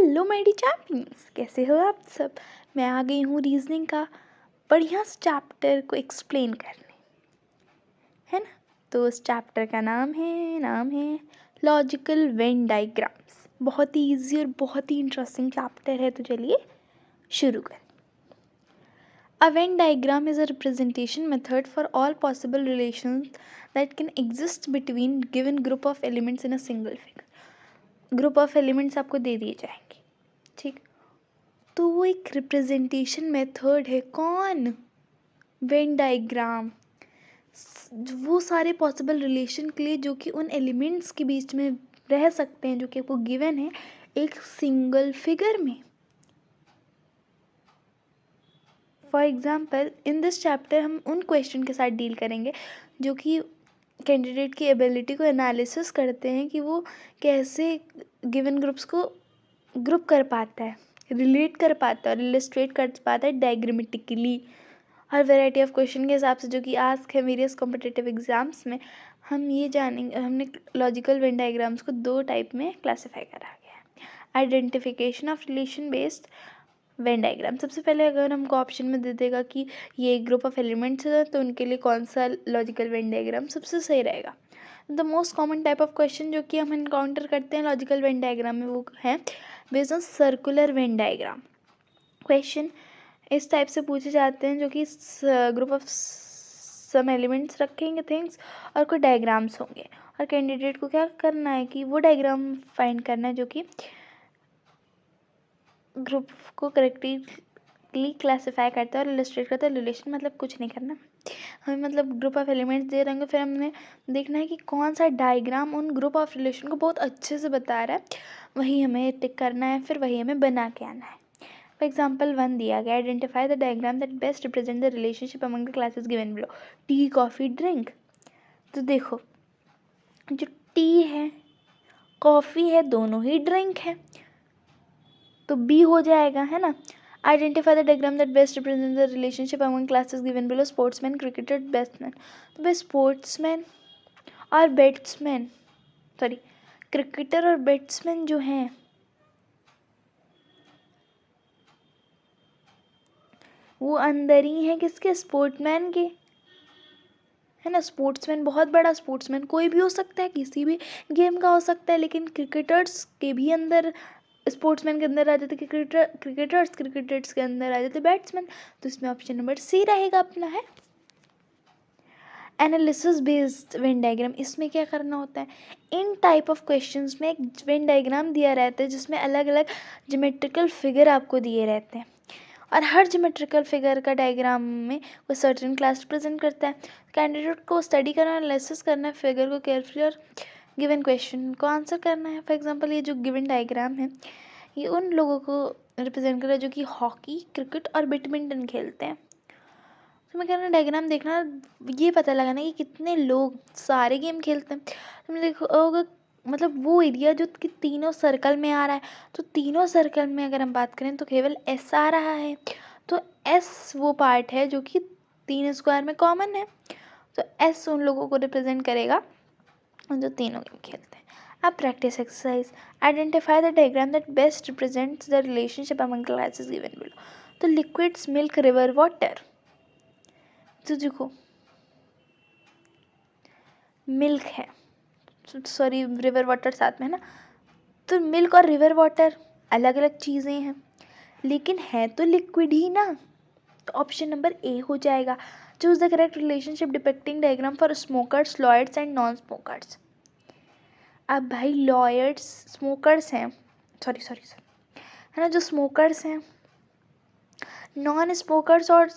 Hello my dear champions, कैसे हो आप सब। मैं आ गई हूँ रीजनिंग का बढ़िया से चैप्टर को एक्सप्लेन करने, है ना। तो उस चैप्टर का नाम है लॉजिकल वेन डायग्राम्स। बहुत ही ईजी और बहुत ही इंटरेस्टिंग चैप्टर है, तो चलिए शुरू करें। A Venn diagram is a representation method for all possible relations that can exist between given group of elements in a single figure. Group of elements आपको दे दिए जाएंगे, ठीक। तो वो एक रिप्रेजेंटेशन मेथड है। कौन? Venn diagram. वो सारे पॉसिबल रिलेशन के लिए जो कि उन एलिमेंट्स के बीच में रह सकते हैं, जो कि आपको गिवन है एक सिंगल फिगर में। For example in this chapter हम उन क्वेश्चन के साथ डील करेंगे जो कि कैंडिडेट की एबिलिटी को एनालिसिस करते हैं कि वो कैसे गिवन ग्रुप्स को ग्रुप कर पाता है, रिलेट कर पाता है और इलस्ट्रेट कर पाता है diagrammatically. Her variety of question के हिसाब से जो कि आस्क है वेरियस कॉम्पिटिटिव एग्जाम्स में, हम ये जानेंगे। हमने लॉजिकल वेन डायग्राम्स को दो टाइप में क्लासीफाई करा गया है। Identification of relation based Venn diagram. सबसे पहले अगर हमको ऑप्शन में दे देगा कि ये एक ग्रुप ऑफ एलिमेंट्स है तो उनके लिए कौन सा लॉजिकल वेन डायग्राम सबसे सही रहेगा। The most common type of question जो कि हम इनकाउंटर करते हैं लॉजिकल वेन डायग्राम में, वो है based on circular Venn diagram. Question इस टाइप से पूछे जाते हैं जो कि ग्रुप ऑफ सम एलिमेंट्स रखेंगे थिंग्स और कोई डायग्राम्स होंगे, और कैंडिडेट को क्या करना है कि वो डायग्राम फाइंड करना है जो कि ग्रुप को करेक्टली क्लासीफाई करता है और इलस्ट्रेट करता है। रिलेशन मतलब कुछ नहीं करना हमें, मतलब ग्रुप ऑफ एलिमेंट्स दे रहेंगे, फिर हमने देखना है कि कौन सा डायग्राम उन ग्रुप ऑफ रिलेशन को बहुत अच्छे से बता रहा है, वही हमें टिक करना है, फिर वही हमें बना के आना है। फॉर एग्जाम्पल 1 दिया गया, identify the diagram that best represent the relationship among the classes given below. T, coffee, drink. तो देखो जो टी है, कॉफ़ी है, दोनों ही ड्रिंक है, तो बी हो जाएगा, है ना। Identify the diagram that best represent the relationship among classes given below. Sportsman, cricketer, batsman. तो भाई स्पोर्ट्समैन और बैट्समैन, सॉरी क्रिकेटर और बैट्समैन जो हैं वो अंदर ही हैं किसके? स्पोर्ट्समैन के, है ना। स्पोर्ट्समैन बहुत बड़ा स्पोर्ट्समैन कोई भी हो सकता है, किसी भी गेम का हो सकता है, लेकिन क्रिकेटर्स के भी अंदर स्पोर्ट्समैन के अंदर आ जाते क्रिकेटर्स के अंदर आ जाते बैट्समैन। तो इसमें ऑप्शन नंबर सी रहेगा अपना, है। एनालिसिस बेस्ड वेन डायग्राम, इसमें क्या करना होता है, इन टाइप ऑफ क्वेश्चंस में एक वेन डायग्राम दिया रहता है जिसमें अलग अलग ज्योमेट्रिकल फिगर आपको दिए रहते हैं, और हर ज्योमेट्रिकल फिगर का डायग्राम में वो सर्टेन क्लास रिप्रेजेंट करता है। कैंडिडेट को स्टडी करना, एनालिसिस करना है फिगर को केयरफुली और गिवन क्वेश्चन को आंसर करना है। फॉर एग्जांपल ये जो गिवन डायग्राम है ये उन लोगों को रिप्रेजेंट कर रहा है जो कि हॉकी, क्रिकेट और बैडमिंटन खेलते हैं। तो मैं कह रहा हूँ डायग्राम देखना, ये पता लगाना कि कितने लोग सारे गेम खेलते हैं। तो मैं देखोगे मतलब वो एरिया जो कि तीनों सर्कल में आ रहा है, तो तीनों सर्कल में अगर हम बात करें तो केवल एस आ रहा है, तो एस वो पार्ट है जो कि तीन स्क्वायर में कॉमन है, तो एस उन लोगों को रिप्रेजेंट करेगा जो तीनों गेम खेलते हैं। अब practice exercise, identify the diagram that best represents the relationship among classes given below. तो लिक्विड्स, मिल्क, रिवर, वाटर। तो देखो मिल्क है, सॉरी रिवर वाटर साथ में है ना, तो मिल्क और रिवर वाटर अलग अलग चीज़ें हैं लेकिन है तो लिक्विड ही ना, तो ऑप्शन नंबर ए हो जाएगा। Choose the correct relationship depicting diagram for smokers, lawyers and non smokers. अब भाई लॉयर्स स्मोकर्स हैं, सॉरी सॉरी सॉरी है ना, जो स्मोकर्स हैं, नॉन स्मोकर्स और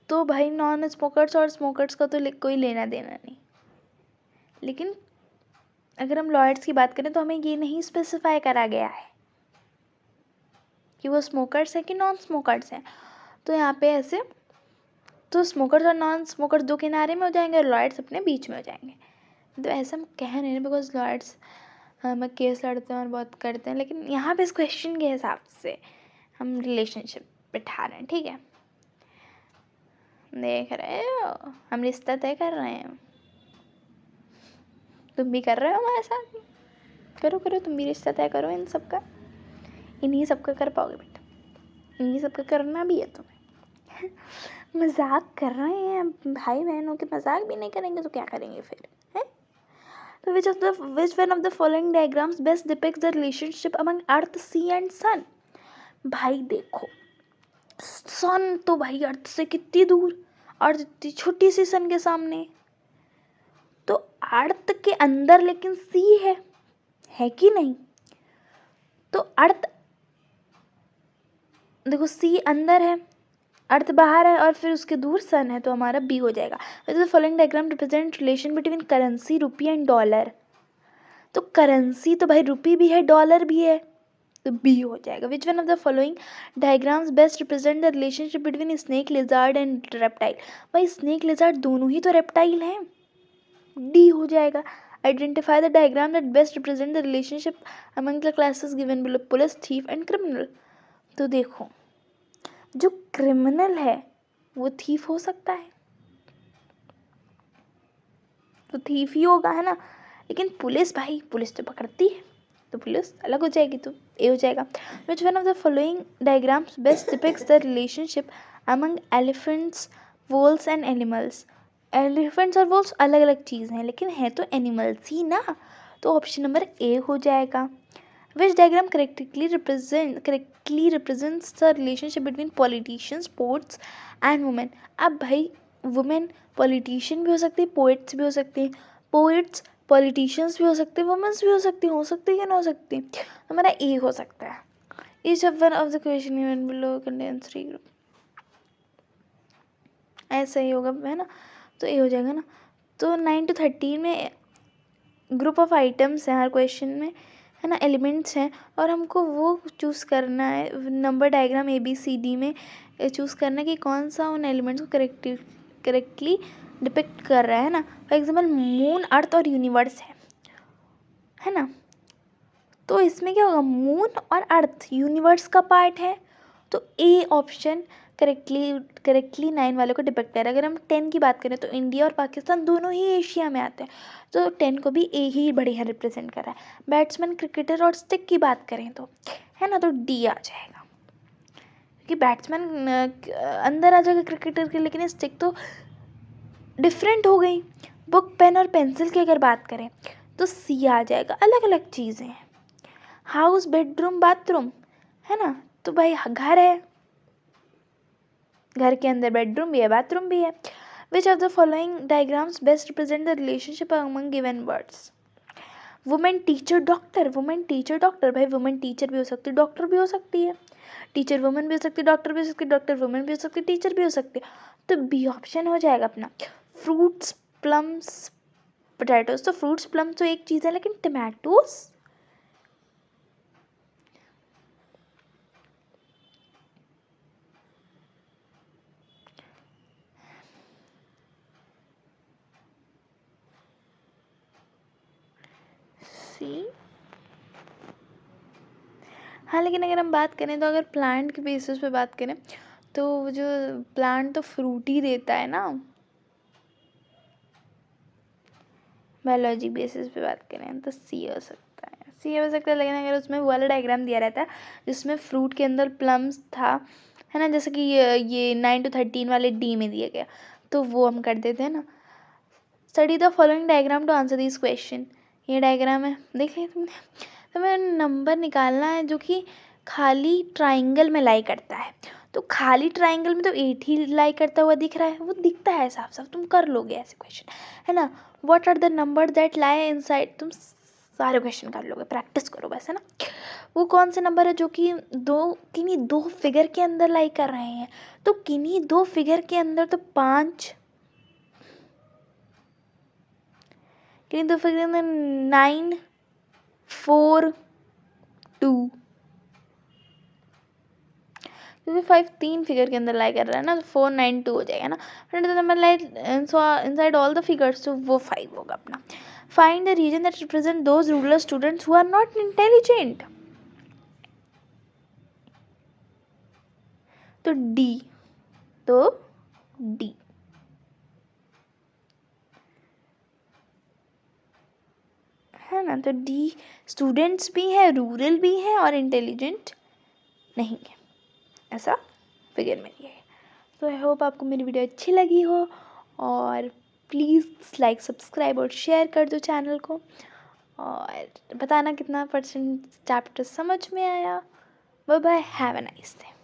तो भाई नॉन स्मोकर्स और स्मोकर्स का तो कोई लेना देना नहीं, लेकिन अगर हम लॉयर्स की बात करें तो हमें ये नहीं स्पेसिफाई करा गया है कि वो स्मोकर्स है कि नॉन स्मोकर्स हैं। तो यहाँ पे ऐसे तो स्मोकर्स और नॉन स्मोकर्स दो किनारे में हो जाएंगे और लॉयर्स अपने बीच में हो जाएंगे। तो ऐसा हम कह रहे हैं बिकॉज लॉयर्स हम केस लड़ते हैं और बहुत करते हैं, लेकिन यहाँ पे इस क्वेश्चन के हिसाब से हम रिलेशनशिप बिठा रहे हैं, ठीक है। देख रहे हो हम रिश्ता तय कर रहे हैं, तुम भी कर रहे हो हमारे साथ, करो करो तुम भी रिश्ता तय करो इन सब का। इन्हीं सबका कर पाओगे बेटा, इन्हीं सबका करना भी है तुम्हें। मजाक कर रहे हैं भाई बहनों के, मजाक भी नहीं करेंगे तो क्या करेंगे फिर, है? तो which one of the following diagrams best depicts the relationship among earth, sea and sun? भाई देखो, सन तो भाई अर्थ से कितनी दूर, अर्थ इतनी छोटी सी सन के सामने, तो अर्थ के अंदर लेकिन सी है कि नहीं? तो अर्थ देखो, सी अंदर है, अर्थ बाहर है, और फिर उसके दूर सन है, तो हमारा बी हो जाएगा। The following diagram represent relation between currency, rupee and dollar. तो करेंसी तो भाई रुपी भी है, डॉलर भी है, तो बी हो जाएगा। Which one of the following diagrams best represent the relationship between snake, lizard and reptile? भाई स्नेक लिजर्ड दोनों ही तो रेप्टाइल हैं, डी हो जाएगा। Identify the diagram that best represent the relationship among the classes given below, police, thief and criminal. तो देखो, जो criminal है वो थीफ हो सकता है, तो थीफ ही होगा, है ना? लेकिन पुलिस, भाई पुलिस तो पकड़ती है, तो पुलिस अलग हो जाएगी, तो ए हो जाएगा। Which one of the following diagrams best depicts the relationship among elephants, wolves and animals? Elephants और वोल्स अलग अलग चीज़ हैं, लेकिन है तो एनिमल्स ही ना, तो ऑप्शन नंबर ए हो जाएगा। Which diagram correctly represents the relationship between politicians, poets and women? अब भाई वुमेन पॉलिटिशियन भी हो सकती है, पोएट्स भी हो सकती हैं, पोएट्स पॉलिटिशियंस भी हो सकते हैं, वुमेन्स भी हो सकती है या ना हो सकती? हमारा ए हो सकता है। Each of one of the question given below contains three group, ऐसा ही होगा, है ना? तो ए हो जाएगा ना। तो 9 to 13 में ग्रुप ऑफ आइटम्स हैं हर क्वेश्चन में, है ना, एलिमेंट्स हैं, और हमको वो चूज़ करना है, number diagram A B C D में चूज़ करना है कि कौन सा उन एलिमेंट्स को करेक्टली डिपिक्ट कर रहा है ना। फॉर एग्जांपल मून, अर्थ और यूनिवर्स है ना, तो इसमें क्या होगा, मून और अर्थ यूनिवर्स का पार्ट है, तो ए ऑप्शन करेक्टली 9 वाले को डिपेक्ट कर रहा है। अगर हम 10 की बात करें तो इंडिया और पाकिस्तान दोनों ही एशिया में आते हैं, तो 10 को भी ए ही बढ़िया रिप्रेजेंट कर रहा है। बैट्समैन, क्रिकेटर और स्टिक की बात करें तो, है ना, तो डी आ जाएगा, क्योंकि बैट्समैन अंदर आ जाएगा क्रिकेटर के, लेकिन स्टिक तो डिफरेंट हो गई। बुक, पेन और पेंसिल की अगर बात करें तो सी आ जाएगा, अलग अलग चीज़ें हैं। हाउस, बेडरूम, बाथरूम, है ना, तो भाई घर है, घर के अंदर बेडरूम भी है, बाथरूम भी है। Which of the following diagrams best represent the relationship among given words? Women, teacher, doctor. Women, teacher, doctor, भाई वुमेन टीचर भी हो सकती है, डॉक्टर भी हो सकती है, टीचर वुमेन भी हो सकती है, डॉक्टर भी हो सकती है, डॉक्टर वुमेन भी हो सकती है, टीचर भी हो सकती है, तो बी ऑप्शन हो जाएगा अपना। फ्रूट्स, प्लम्स, पोटैटोज, तो फ्रूट्स प्लम तो एक चीज़ है, लेकिन टमाटोज, सी। हाँ, लेकिन अगर हम बात करें तो अगर प्लांट के बेसिस पे बात करें तो वो जो प्लांट तो फ्रूट ही देता है ना, बायोलॉजी बेसिस पे बात करें तो सी हो सकता है, सी हो सकता है। लेकिन अगर उसमें वो वाला डायग्राम दिया रहता है जिसमें फ्रूट के अंदर प्लम्स था, है ना, जैसे कि ये 9 to 13 वाले डी में दिया गया, तो वो हम कर देते हैं ना। Study the following diagram to answer this question. ये डायग्राम है, देख लिया तुमने? तो हमें नंबर निकालना है जो कि खाली ट्राइंगल में लाई करता है, तो खाली ट्राइंगल में तो 8 ही लाई करता हुआ दिख रहा है, वो दिखता है साफ साफ, तुम कर लोगे ऐसे क्वेश्चन, है ना। What are the number that lie inside, तुम सारे क्वेश्चन कर लोगे, प्रैक्टिस करो बस, है ना। वो कौन से नंबर है जो कि किन्हीं दो फिगर के अंदर लाई कर रहे हैं, तो किन्हीं दो फिगर के अंदर तो 5, किन्हीं दो फिगर के अंदर 9, 4, 2, क्योंकि 5 3 फिगर के अंदर लाई कर रहा है ना, तो 4 9 2 हो जाएगा ना। फिर number like inside all the figures, तो वो 5 होगा अपना। Find the region that represent those rural students who are not intelligent, तो डी, तो डी, है ना, तो डी, स्टूडेंट्स भी है, रूरल भी है और इंटेलिजेंट नहीं है, ऐसा फिगर में दिया है। तो आई होप आपको मेरी वीडियो अच्छी लगी हो, और प्लीज़ लाइक सब्सक्राइब और शेयर कर दो चैनल को, और बताना कितना % चैप्टर समझ में आया। Bye bye, have a nice day.